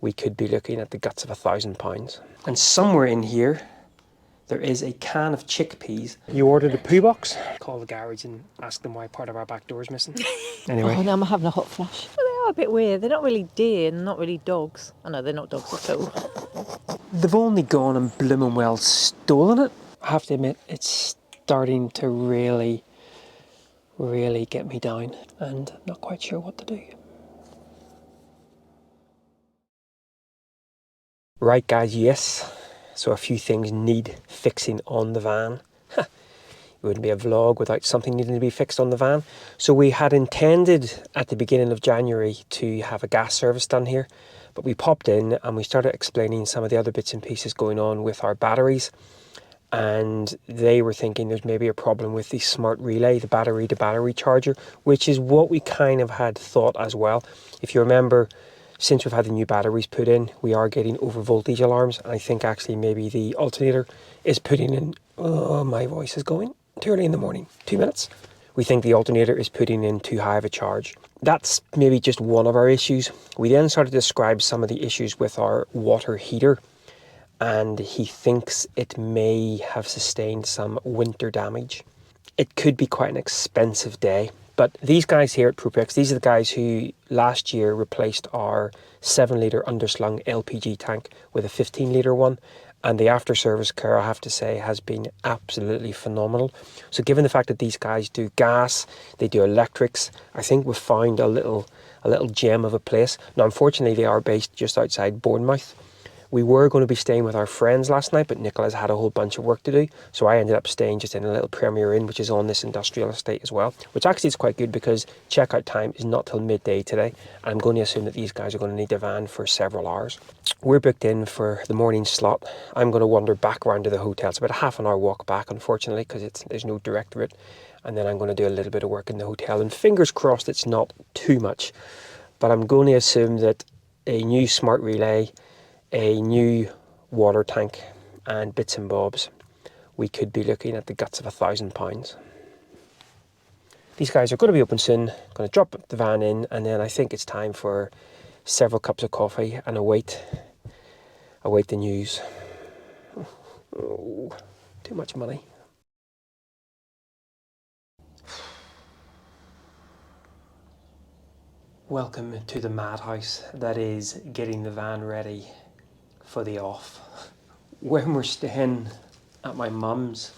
we could be looking at the guts of £1,000. And somewhere in here, there is a can of chickpeas. You ordered a poo box? Call the garage and ask them why part of our back door is missing. Anyway. Oh, now I'm having a hot flash. Well, they are a bit weird. They're not really deer and not really dogs. I know they're not dogs at all. They've only gone and blooming well stolen it. I have to admit, it's starting to really get me down, and I'm not quite sure what to do. Right guys, yes. So a few things need fixing on the van. It wouldn't be a vlog without something needing to be fixed on the van. So we had intended at the beginning of January to have a gas service done here, but we popped in and we started explaining some of the other bits and pieces going on with our batteries. And they were thinking there's maybe a problem with the smart relay, the battery to battery charger, which is what we kind of had thought as well. If you remember, since we've had the new batteries put in, we are getting over voltage alarms. And I think actually maybe the alternator is putting in, oh, my voice is going too early in the morning, 2 minutes. We think the alternator is putting in too high of a charge. That's maybe just one of our issues. We then started to describe some of the issues with our water heater, and he thinks it may have sustained some winter damage. It could be quite an expensive day. But these guys here at Propex, these are the guys who last year replaced our 7-litre underslung LPG tank with a 15-litre one. And the after service care, I have to say, has been absolutely phenomenal. So given the fact that these guys do gas, they do electrics, I think we've found a little gem of a place. Now, unfortunately, they are based just outside Bournemouth. We were going to be staying with our friends last night, but Nicola's had a whole bunch of work to do. So I ended up staying just in a little Premier Inn, which is on this industrial estate as well, which actually is quite good because checkout time is not till midday today. I'm going to assume that these guys are going to need their van for several hours. We're booked in for the morning slot. I'm going to wander back around to the hotel. It's about a half an hour walk back, unfortunately, because there's no direct route. And then I'm going to do a little bit of work in the hotel. And fingers crossed it's not too much. But I'm going to assume that a new smart relay, a new water tank and bits and bobs, we could be looking at the guts of £1,000. These guys are going to be open soon, going to drop the van in, and then I think it's time for several cups of coffee and await the news. Oh, too much money. Welcome to the madhouse that is getting the van ready for the off. When we're staying at my mum's,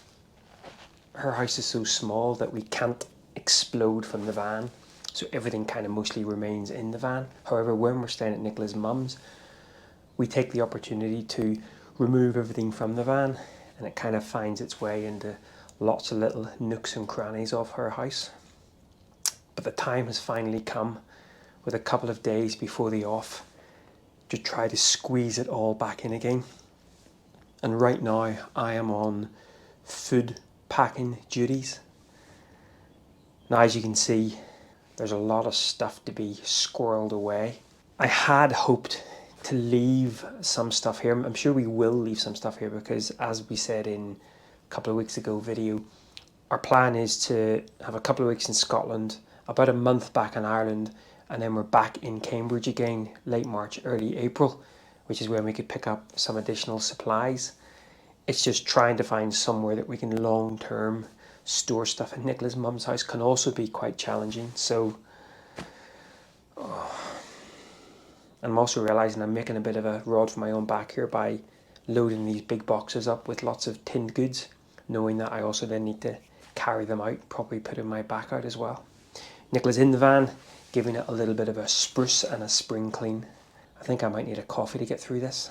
her house is so small that we can't explode from the van, so everything kind of mostly remains in the van. However, when we're staying at Nicola's mum's, we take the opportunity to remove everything from the van, and it kind of finds its way into lots of little nooks and crannies of her house. But the time has finally come, with a couple of days before the off, to try to squeeze it all back in again. And right now I am on food packing duties. Now, as you can see, there's a lot of stuff to be squirreled away. I had hoped to leave some stuff here. I'm sure we will leave some stuff here because, as we said in a couple of weeks ago video, our plan is to have a couple of weeks in Scotland, about a month back in Ireland, and then we're back in Cambridge again, late March, early April, which is when we could pick up some additional supplies. It's just trying to find somewhere that we can long-term store stuff. And Nicola's mum's house can also be quite challenging. So I'm also realising I'm making a bit of a rod for my own back here by loading these big boxes up with lots of tinned goods, knowing that I also then need to carry them out, probably putting my back out as well. Nicola's in the van, giving it a little bit of a spruce and a spring clean. I think I might need a coffee to get through this,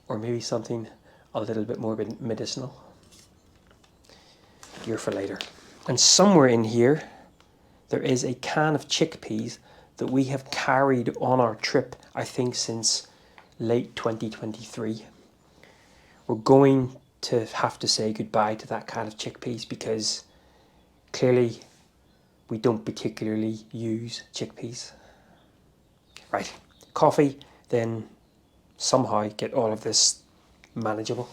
or maybe something a little bit more medicinal. Gear for later. And somewhere in here, there is a can of chickpeas that we have carried on our trip, I think since late 2023. We're going to have to say goodbye to that can of chickpeas because clearly we don't particularly use chickpeas. Right, coffee, then somehow get all of this manageable.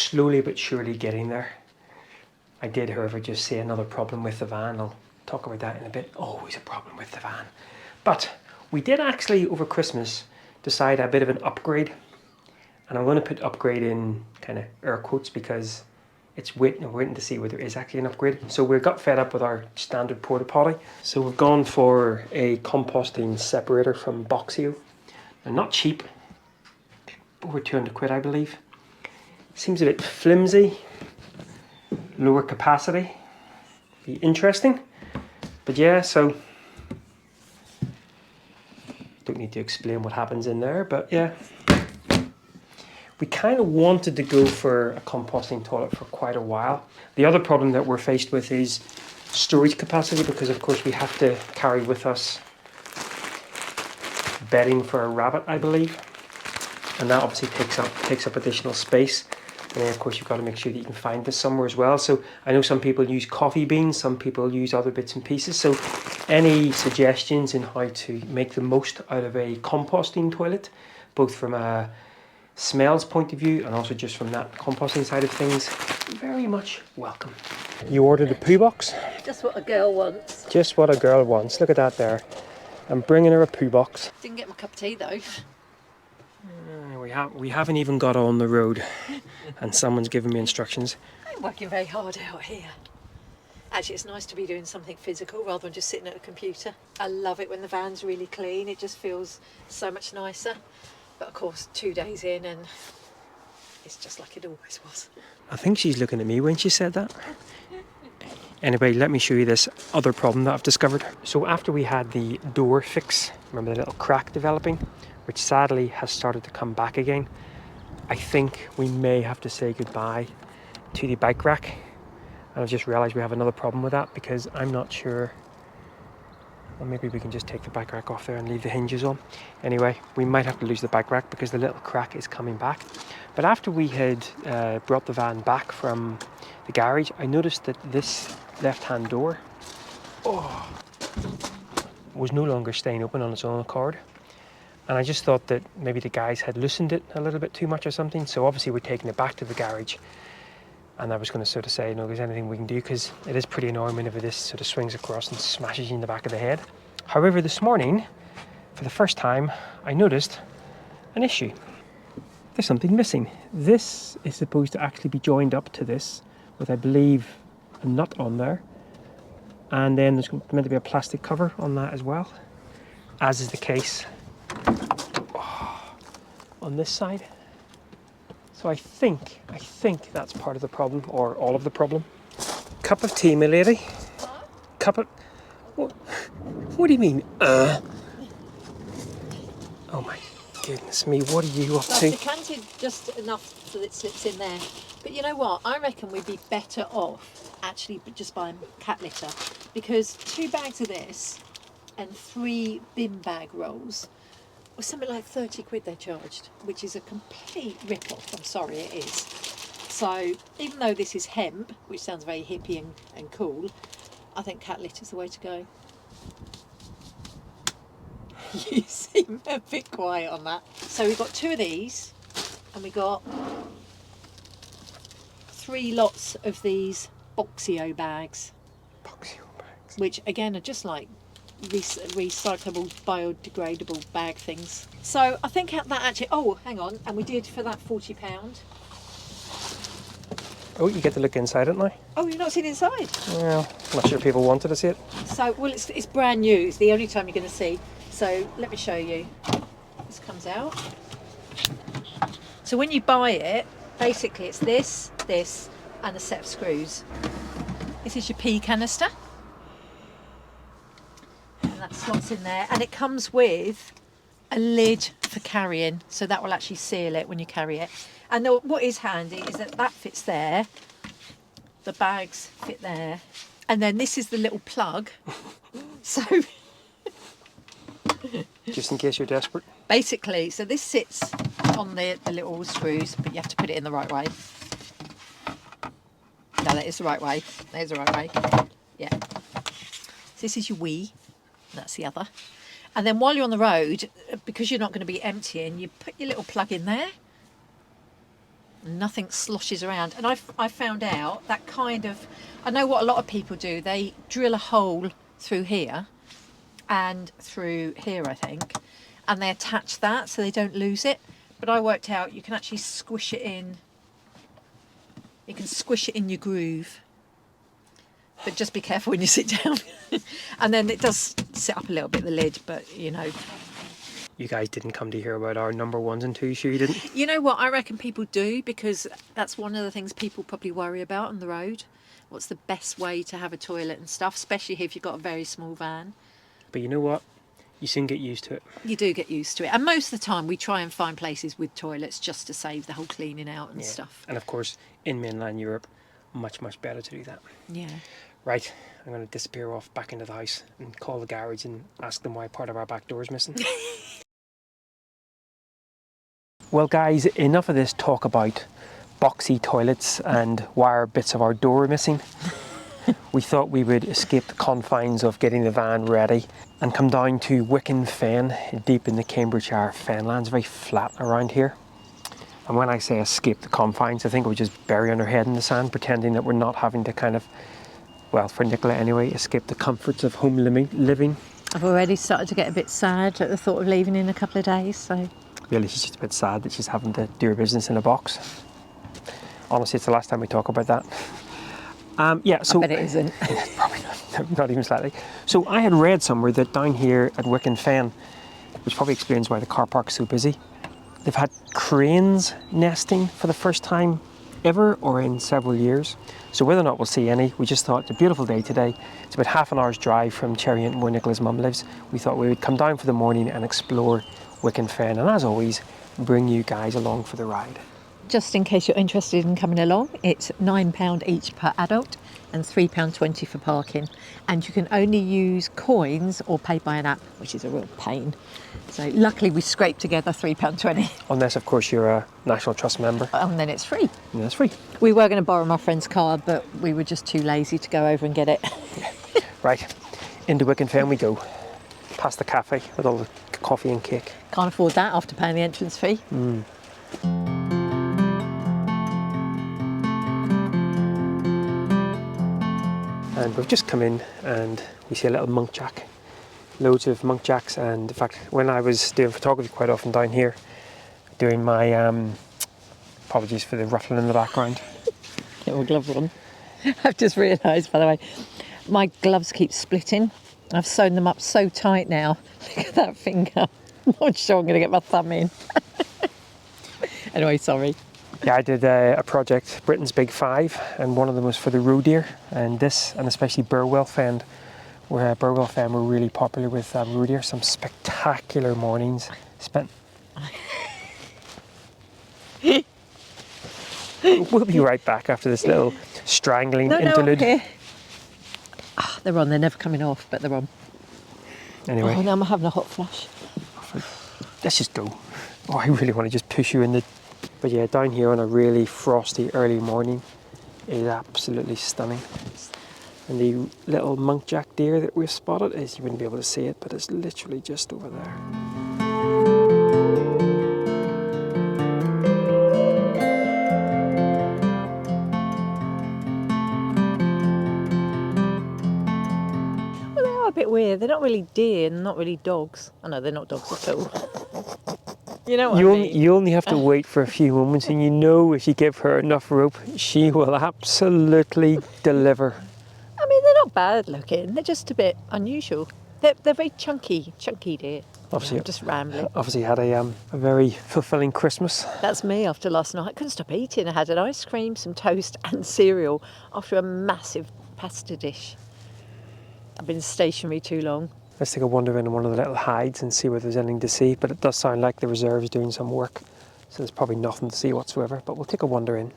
slowly but surely getting there. I did, however, just see another problem with the van. I'll talk about that in a bit. Always a problem with the van. But we did actually, over Christmas, decide a bit of an upgrade. And I'm going to put upgrade in kind of air quotes because it's waiting to see whether there is actually an upgrade. So we got fed up with our standard porta potty. So we've gone for a composting separator from Boxio. They're not cheap. Over 200 quid, I believe. Seems a bit flimsy. Lower capacity. Be interesting. But yeah, so don't need to explain what happens in there, but yeah. We kind of wanted to go for a composting toilet for quite a while. The other problem that we're faced with is storage capacity, because of course we have to carry with us bedding for a rabbit, I believe. And that obviously takes up additional space. And then of course you've got to make sure that you can find this somewhere as well. So I know some people use coffee beans, some people use other bits and pieces. So any suggestions in how to make the most out of a composting toilet, both from a smells point of view and also just from that composting side of things, very much welcome. You ordered a poo box? Just what a girl wants. Just what a girl wants. Look at that there. I'm bringing her a poo box. Didn't get my cup of tea though. We haven't even got on the road and someone's given me instructions. I'm working very hard out here. Actually, it's nice to be doing something physical rather than just sitting at a computer. I love it when the van's really clean. It just feels so much nicer. But of course, 2 days in and it's just like it always was. I think she's looking at me when she said that. Anyway, let me show you this other problem that I've discovered. So after we had the door fix, remember the little crack developing, which sadly has started to come back again, I think we may have to say goodbye to the bike rack. And I've just realised we have another problem with that because I'm not sure. Well, maybe we can just take the bike rack off there and leave the hinges on. Anyway, we might have to lose the bike rack because the little crack is coming back. But after we had brought the van back from the garage, I noticed that this left-hand door was no longer staying open on its own accord. And I just thought that maybe the guys had loosened it a little bit too much or something. So obviously we're taking it back to the garage. And I was going to sort of say, no, there's anything we can do, because it is pretty annoying whenever this sort of swings across and smashes you in the back of the head. However, this morning, for the first time, I noticed an issue. There's something missing. This is supposed to actually be joined up to this with, I believe, a nut on there. And then there's meant to be a plastic cover on that as well, as is the case on this side. So I think that's part of the problem, or all of the problem. Cup of tea, my lady. Cup of... What do you mean, Oh my goodness me, what are you up to? I've decanted just enough so that it slips in there. But you know what? I reckon we'd be better off actually just buying cat litter, because 2 bags of this and 3 bin bag rolls was something like 30 quid they charged, which is a complete rip-off. I'm sorry, it is. So even though this is hemp, which sounds very hippie and cool, I think cat litter's the way to go. You seem a bit quiet on that. So we've got 2 of these, and we got 3 lots of these Boxio bags. Boxio bags. Which again are just like recyclable, biodegradable bag things. So I think that actually, oh hang on, and we did for that £40. Oh, you get to look inside it now? Oh, you've not seen inside? Well, I'm not sure people wanted to see it. So, well, it's brand new. It's the only time you're going to see. So let me show you. This comes out. So when you buy it, basically it's this, and a set of screws. This is your pea canister. And that slots in there. And it comes with a lid for carrying. So that will actually seal it when you carry it. And what is handy is that fits there. The bags fit there. And then this is the little plug. So... just in case you're desperate. Basically, so this sits on the little screws, but you have to put it in the right way. No, that is the right way. That is the right way. Yeah. So this is your wee. That's the other. And then while you're on the road, because you're not going to be emptying, you put your little plug in there. Nothing sloshes around. And I found out that kind of, I know what a lot of people do. They drill a hole through here and through here, I think, and they attach that so they don't lose it. But I worked out you can actually squish it in. You can squish it in your groove. But just be careful when you sit down. And then it does sit up a little bit, the lid, but you know. You guys didn't come to hear about our number ones and twos, sure you didn't? You know what, I reckon people do, because that's one of the things people probably worry about on the road. What's the best way to have a toilet and stuff, especially if you've got a very small van. But you know what? You soon get used to it. You do get used to it. And most of the time we try and find places with toilets just to save the whole cleaning out and stuff. And of course, in mainland Europe, much better to do that. Yeah. Right, I'm going to disappear off back into the house and call the garage and ask them why part of our back door is missing. Well guys, enough of this talk about boxy toilets and why bits of our door are missing. We thought we would escape the confines of getting the van ready and come down to Wicken Fen, deep in the Cambridgeshire Fenlands, very flat around here. And when I say escape the confines, I think we just bury our head in the sand, pretending that we're not having to kind of, well, for Nicola anyway, escape the comforts of home living. I've already started to get a bit sad at the thought of leaving in a couple of days, so... Really, she's just a bit sad that she's having to do her business in a box. Honestly, it's the last time we talk about that. Yeah, so... I bet it isn't. Probably not even slightly. So I had read somewhere that down here at Wicken Fen, which probably explains why the car park's so busy, they've had cranes nesting for the first time ever or in several years. So whether or not we'll see any, we just thought it's a beautiful day today. It's about half an hour's drive from Cherryhinton where Nicola's mum lives. We thought we would come down for the morning and explore Wicken Fen, and as always, bring you guys along for the ride. Just in case you're interested in coming along, it's £9 each per adult and £3.20 for parking. And you can only use coins or pay by an app, which is a real pain. So luckily we scraped together £3.20. Unless, of course, you're a National Trust member. And then it's free. And that's free. We were going to borrow my friend's car, but we were just too lazy to go over and get it. Right, into Wicken Fen we go. Past the cafe with all the coffee and cake. Can't afford that after paying the entrance fee. And we've just come in and we see a little monk jack. Loads of monk jacks, and in fact when I was doing photography quite often down here, doing my apologies for the ruffling in the background. Little glove on. I've just realised, by the way, my gloves keep splitting. I've sewn them up so tight now. Look at that finger. I'm not sure I'm going to get my thumb in. Anyway, sorry. Yeah, I did a project, Britain's Big Five, and one of them was for the roe deer, and this, and especially Burwell Fen, where Burwell Fen were really popular with roe deer. Some spectacular mornings spent. We'll be right back after this little strangling interlude. No, okay. Oh, they're on, they're never coming off, but they're on. Anyway. Oh, now I'm having a hot flash. Let's just go. Oh, I really want to just push you in the... But yeah, down here on a really frosty early morning is absolutely stunning. And the little monkjack deer that we've spotted is, you wouldn't be able to see it, but it's literally just over there. Well, they are a bit weird. They're not really deer and not really dogs. Oh no, they're not dogs at all. You know what I mean? You only have to wait for a few moments, and you know if you give her enough rope, she will absolutely deliver. I mean, they're not bad looking. They're just a bit unusual. They're very chunky deer. Obviously, I'm just rambling. Obviously had a very fulfilling Christmas. That's me after last night. I couldn't stop eating. I had an ice cream, some toast and cereal after a massive pasta dish. I've been stationary too long. Let's take a wander in one of the little hides and see whether there's anything to see, but it does sound like the reserve's doing some work, so there's probably nothing to see whatsoever, but we'll take a wander in.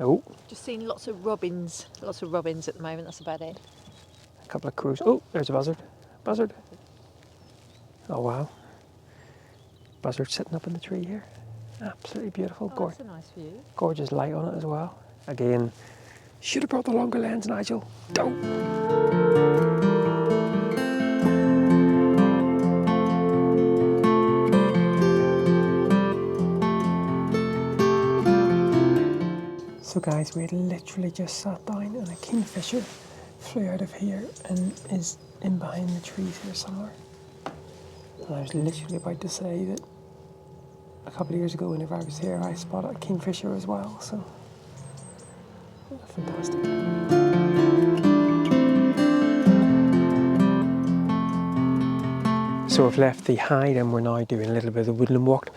Oh. Just seen lots of robins at the moment, that's about it. A couple of crows. Oh, there's a buzzard. Buzzard. Oh wow. Buzzard sitting up in the tree here. Absolutely beautiful. Oh, that's a nice view. Gorgeous light on it as well. Again, should have brought the longer lens, Nigel. Don't. So guys, we had literally just sat down and a kingfisher flew out of here and is in behind the trees here somewhere. And I was literally about to say that a couple of years ago whenever I was here I spotted a kingfisher as well, so fantastic. So we've left the hide and we're now doing a little bit of the woodland walk.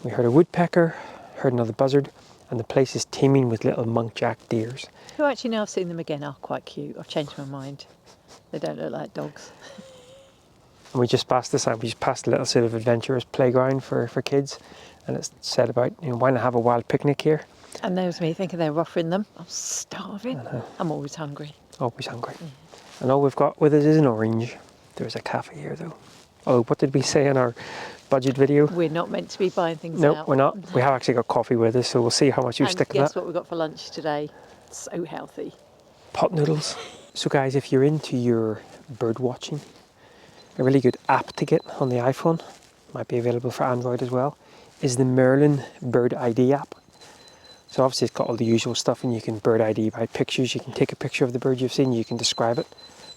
We heard a woodpecker, heard another buzzard, and the place is teeming with little muntjac deers. Who actually, now I've seen them again, are quite cute. I've changed my mind. They don't look like dogs. And we just passed this out. We just passed a little sort of adventurous playground for kids, and it's said about, you know, why not have a wild picnic here? And there was me thinking they were offering them. I'm starving. I'm always hungry. Always hungry. Yeah. And all we've got with us is an orange. There's a cafe here though. Oh, what did we say in our budget video? We're not meant to be buying things out. No, we're not. We have actually got coffee with us, so we'll see how much you stick in that. Guess what we got for lunch today? So healthy. Pot noodles. So guys, if you're into your bird watching, a really good app to get on the iPhone, might be available for Android as well, is the Merlin Bird ID app. So obviously it's got all the usual stuff, and you can bird ID by pictures. You can take a picture of the bird you've seen, you can describe it.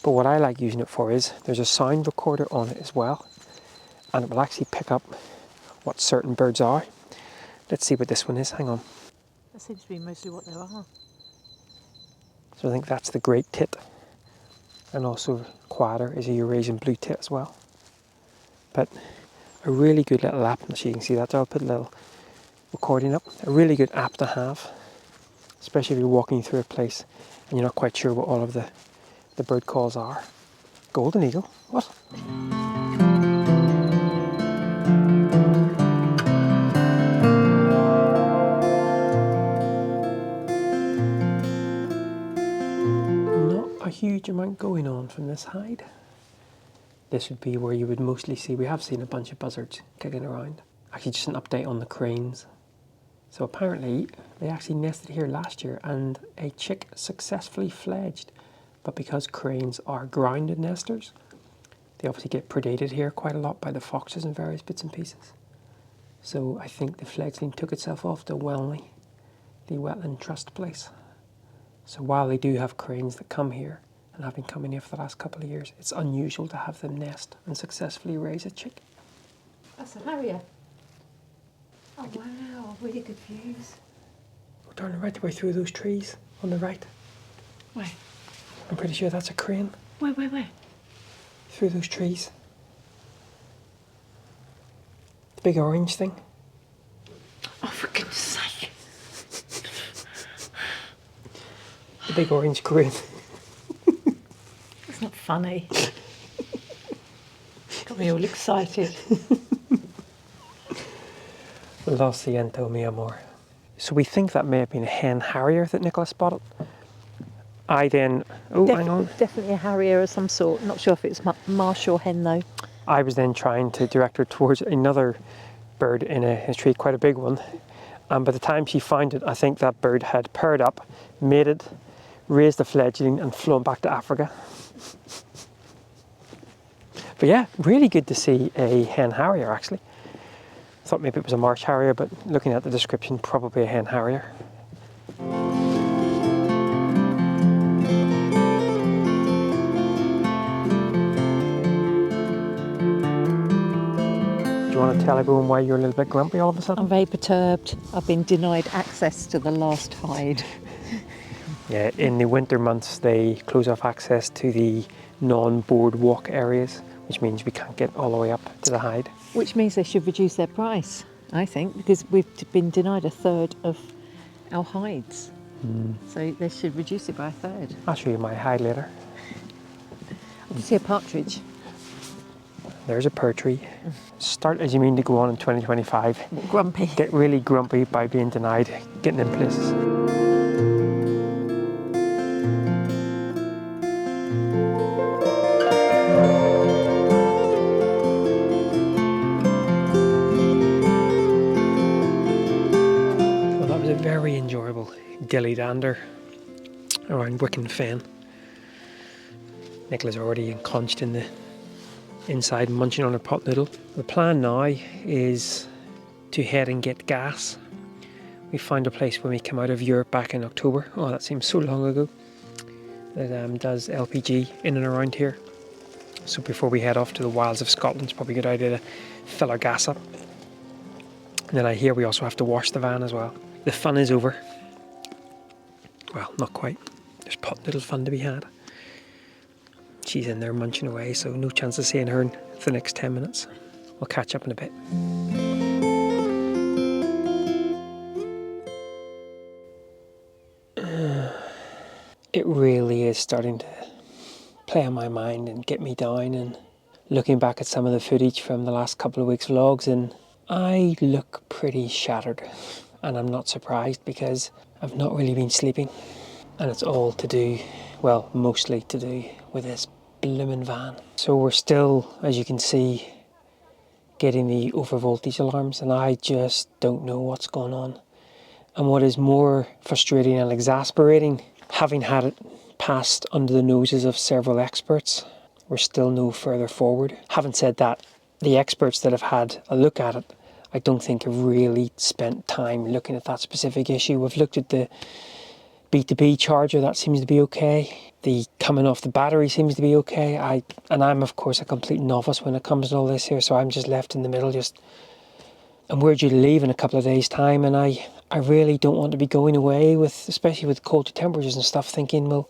But what I like using it for is there's a sound recorder on it as well, and it will actually pick up what certain birds are. Let's see what this one is. Hang on. That seems to be mostly what they are. So I think that's the great tit, and also quadder is a Eurasian blue tit as well. But a really good little app, so you can see that. I'll put a little recording up. A really good app to have, especially if you're walking through a place and you're not quite sure what all of the bird calls are. Golden eagle? What? Not a huge amount going on from this hide. This would be where you would mostly see, we have seen a bunch of buzzards kicking around. Actually, just an update on the cranes. So apparently they actually nested here last year and a chick successfully fledged. But because cranes are grounded nesters, they obviously get predated here quite a lot by the foxes and various bits and pieces. So I think the fledgling took itself off to Welnley, the wetland trust place. So while they do have cranes that come here and have been coming here for the last couple of years, it's unusual to have them nest and successfully raise a chick. That's a harrier. Oh wow, really confused. We're turning right the way through those trees on the right. Where? I'm pretty sure that's a crane. Where? Through those trees. The big orange thing. Oh, for goodness sake. The big orange crane. That's not funny. Got me all excited. Lo siento, mi amor. So we think that may have been a hen harrier that Nicola spotted. I then, hang on. Definitely a harrier of some sort. Not sure if it's marsh or hen though. I was then trying to direct her towards another bird in a tree, quite a big one. And by the time she found it, I think that bird had paired up, mated, raised a fledgling and flown back to Africa. But yeah, really good to see a hen harrier actually. Thought maybe it was a marsh harrier, but looking at the description, probably a hen harrier. Do you want to tell everyone why you're a little bit grumpy all of a sudden? I'm very perturbed. I've been denied access to the last hide. Yeah, in the winter months they close off access to the non-boardwalk areas, which means we can't get all the way up to the hide. Which means they should reduce their price, I think, because we've been denied a third of our hides. So they should reduce it by a third. I'll show you my hide later. I can see a partridge. There's a pear tree. Start as you mean to go on in 2025. Grumpy. Get really grumpy by being denied getting in places. Well, that was a very enjoyable dilly dander around Wicken Fen. Nicola's already encronched in the inside munching on her pot noodle. The plan now is to head and get gas. We found a place when we came out of Europe back in October. Oh, that seems so long ago. That does LPG in and around here. So before we head off to the wilds of Scotland, it's probably a good idea to fill our gas up. And then I hear we also have to wash the van as well. The fun is over. Well, not quite. There's little fun to be had. She's in there munching away, so no chance of seeing her for the next 10 minutes. We'll catch up in a bit. It really is starting to play on my mind and get me down, and looking back at some of the footage from the last couple of weeks' vlogs, and I look pretty shattered, and I'm not surprised because I've not really been sleeping, and it's all to do, well, mostly to do with this blooming van. So we're still, as you can see, getting the overvoltage alarms, and I just don't know what's going on. And what is more frustrating and exasperating, having had it passed under the noses of several experts, we're still no further forward. Having said that, the experts that have had a look at it, I don't think have really spent time looking at that specific issue. We've looked at the B2B charger, that seems to be okay. The coming off the battery seems to be okay. I'm of course a complete novice when it comes to all this here, so I'm just left in the middle, and we're due to leave in a couple of days' time, and I really don't want to be going away with, especially with colder temperatures and stuff, thinking, well,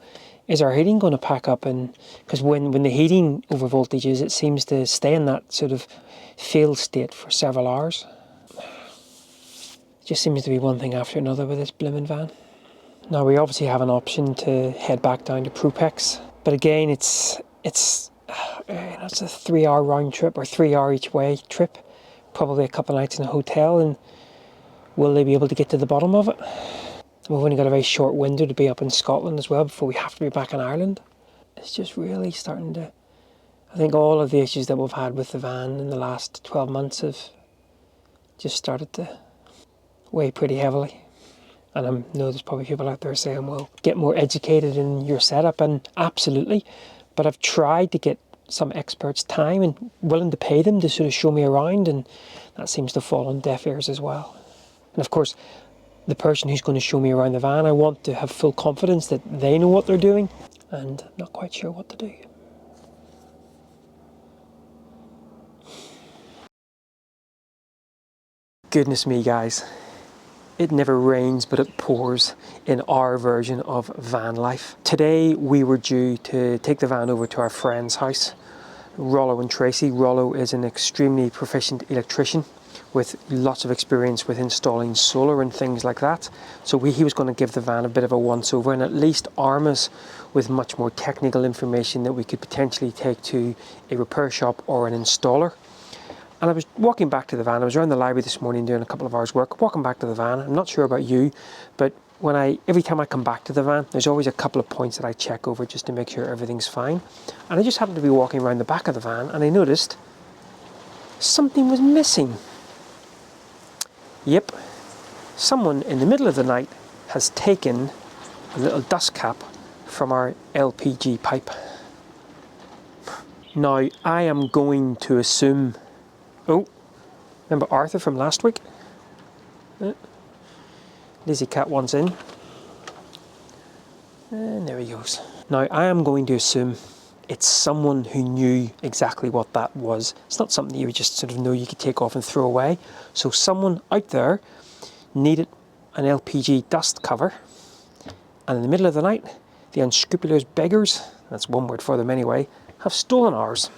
is our heating going to pack up? And because when the heating over voltages, it seems to stay in that sort of failed state for several hours. It just seems to be one thing after another with this blooming van. Now we obviously have an option to head back down to Prupex, but again, it's a 3-hour round trip, or 3-hour each way trip. Probably a couple of nights in a hotel, and will they be able to get to the bottom of it? We've only got a very short window to be up in Scotland as well before we have to be back in Ireland. It's just really starting to... I think all of the issues that we've had with the van in the last 12 months have just started to weigh pretty heavily. And I know there's probably people out there saying, well, get more educated in your setup, and absolutely. But I've tried to get some experts time and willing to pay them to sort of show me around, and that seems to fall on deaf ears as well. And of course, the person who's going to show me around the van, I want to have full confidence that they know what they're doing, and I'm not quite sure what to do. Goodness me, guys. It never rains, but it pours in our version of van life. Today, we were due to take the van over to our friend's house, Rollo and Tracy. Rollo is an extremely proficient electrician with lots of experience with installing solar and things like that. So he was going to give the van a bit of a once-over and at least arm us with much more technical information that we could potentially take to a repair shop or an installer. And I was walking back to the van. I was around the library this morning doing a couple of hours work, walking back to the van. I'm not sure about you, but every time I come back to the van, there's always a couple of points that I check over just to make sure everything's fine. And I just happened to be walking around the back of the van, and I noticed something was missing. Yep, someone in the middle of the night has taken a little dust cap from our LPG pipe. Now, I am going to assume... Oh, remember Arthur from last week? Lizzie Cat wants in. And there he goes. Now, I am going to assume it's someone who knew exactly what that was. It's not something you would just sort of know you could take off and throw away. So someone out there needed an LPG dust cover, and in the middle of the night, the unscrupulous beggars, that's one word for them anyway, have stolen ours.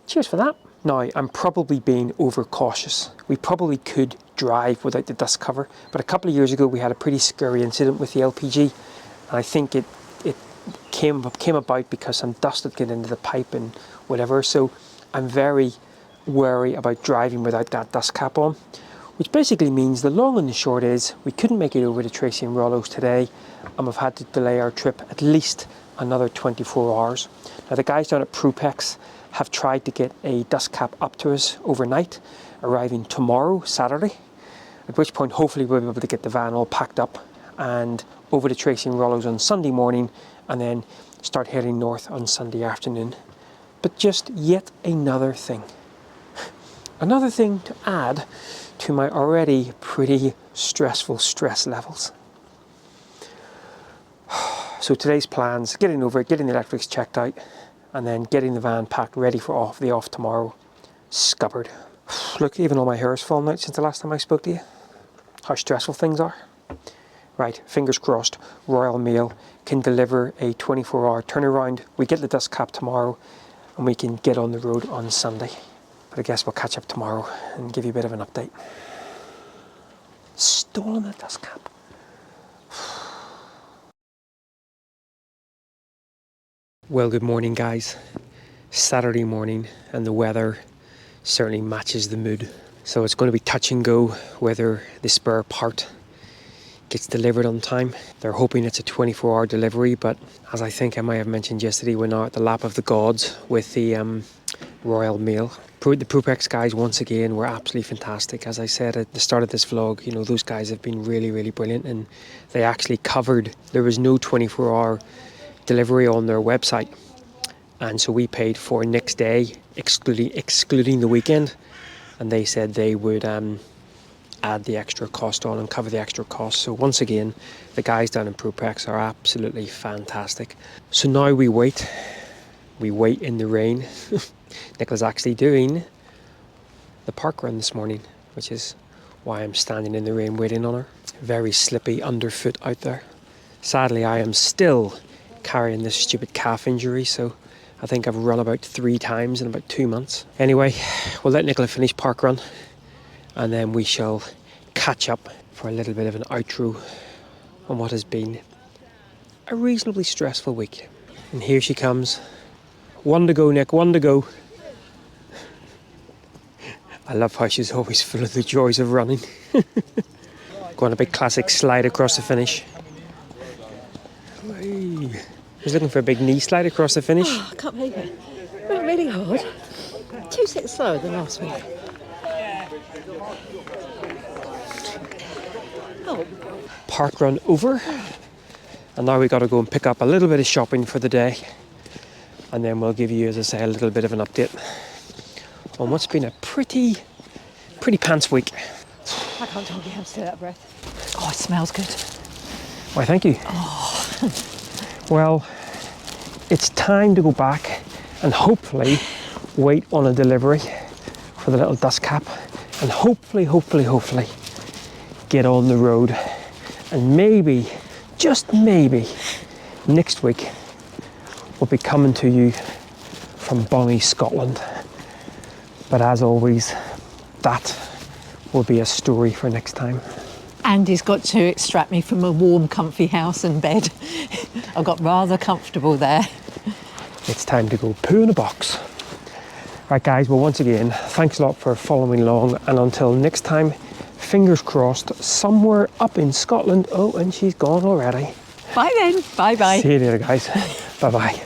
Cheers for that. Now, I'm probably being overcautious. We probably could drive without the dust cover, but a couple of years ago we had a pretty scary incident with the LPG, and I think it came about because some dust had got into the pipe and whatever, so I'm very wary about driving without that dust cap on, which basically means the long and the short is we couldn't make it over to Tracy and Rollo's today, and we've had to delay our trip at least another 24 hours. Now, the guys down at Prupex have tried to get a dust cap up to us overnight, arriving tomorrow, Saturday, at which point hopefully we'll be able to get the van all packed up and over to Tracy and Rollo's on Sunday morning, and then start heading north on Sunday afternoon. But just yet another thing. Another thing to add to my already pretty stressful stress levels. So today's plans, getting over it, getting the electrics checked out, and then getting the van packed ready for the off tomorrow. Scuppered. Look, even all my hair has fallen out since the last time I spoke to you. How stressful things are. Right, fingers crossed, Royal Mail can deliver a 24-hour turnaround. We get the dust cap tomorrow and we can get on the road on Sunday. But I guess we'll catch up tomorrow and give you a bit of an update. Stolen the dust cap. Well, good morning, guys. Saturday morning, and the weather certainly matches the mood. So it's going to be touch and go whether the spare part gets delivered on time. They're hoping it's a 24-hour delivery, but as I think I might have mentioned yesterday, we're now at the lap of the gods with the Royal Mail. The Propex guys, once again, were absolutely fantastic. As I said at the start of this vlog, you know, those guys have been really, really brilliant, and they actually covered, there was no 24-hour delivery on their website, and so we paid for next day, excluding the weekend, and they said they would add the extra cost on and cover the extra cost. So once again, the guys down in Propex are absolutely fantastic. So now we wait in the rain. Nicola's actually doing the park run this morning, which is why I'm standing in the rain waiting on her. Very slippy underfoot out there. Sadly, I am still carrying this stupid calf injury, so I think I've run about 3 times in about 2 months. Anyway, we'll let Nicola finish park run, and then we shall catch up for a little bit of an outro on what has been a reasonably stressful week. And here she comes. One to go, Nick, one to go. I love how she's always full of the joys of running. Go on, a big classic slide across the finish. Hey. She's looking for a big knee slide across the finish. Oh, I can't believe it. Went really hard. 2 seconds slower than last week. Oh. Park run over. And now we got to go and pick up a little bit of shopping for the day. And then we'll give you, as I say, a little bit of an update on what's been a pretty pants week. I can't talk, I'm still out of breath. Oh, it smells good. Why, thank you. Oh. Well, it's time to go back and hopefully wait on a delivery for the little dust cap, and hopefully get on the road, and maybe, just maybe, next week we'll be coming to you from Bonnie, Scotland. But as always, that will be a story for next time. Andy's got to extract me from a warm, comfy house and bed. I got rather comfortable there. It's time to go poo in a box. Right, guys, well, once again, thanks a lot for following along, and until next time, fingers crossed, somewhere up in Scotland. Oh, and she's gone already. Bye then. Bye-bye. See you later, guys. Bye-bye.